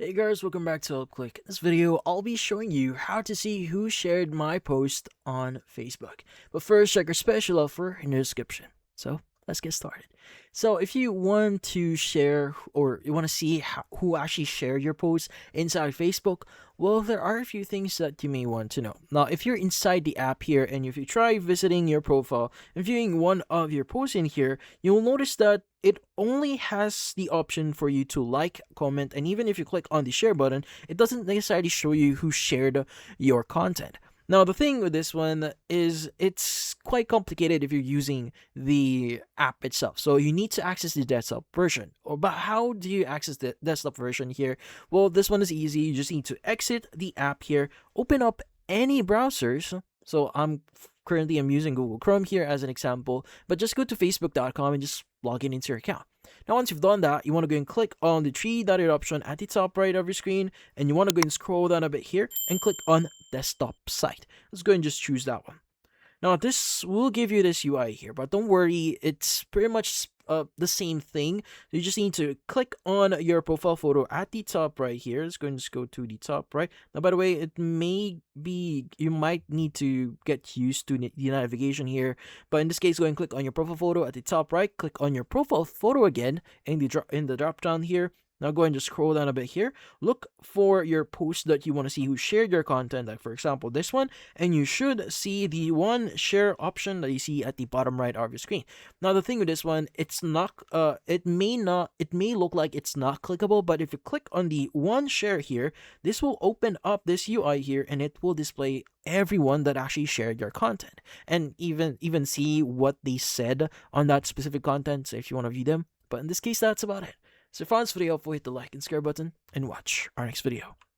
Hey guys, welcome back to HelpClick. In this video, I'll be showing you how to see who shared my post on Facebook. But first, check our special offer in the description. So, let's get started. So, if you want to share or you want to see who actually shared your post inside Facebook, well, there are a few things that you may want to know. Now, if you're inside the app here and if you try visiting your profile and viewing one of your posts in here, you'll notice that it only has the option for you to like, comment, and even if you click on the share button, it doesn't necessarily show you who shared your content. Now, the thing with this one is it's quite complicated if you're using the app itself. So you need to access the desktop version. But how do you access the desktop version here? Well, this one is easy. You just need to exit the app here, open up any browsers. So currently I'm using Google Chrome here as an example, but just go to facebook.com and just log in into your account. Now, once you've done that, you want to go and click on the three-dotted option at the top right of your screen, and you want to go and scroll down a bit here and click on desktop site. Let's go and just choose that one. Now, this will give you this UI here, but don't worry, it's pretty much the same thing. You just need to click on your profile photo at the top right here. Let's go and just go to the top right. Now, by the way, it may be, you might need to get used to the navigation here, but in this case, go and click on your profile photo at the top right. Click on your profile photo again in the drop down here. Now go and just scroll down a bit here. Look for your post that you want to see who shared your content, like for example this one, and you should see the one share option that you see at the bottom right of your screen. Now the thing with this one, it's not it may look like it's not clickable, but if you click on the one share here, this will open up this UI here and it will display everyone that actually shared your content and even see what they said on that specific content, so if you want to view them. But in this case, that's about it. So if you found this video helpful, hit the like and subscribe button and watch our next video.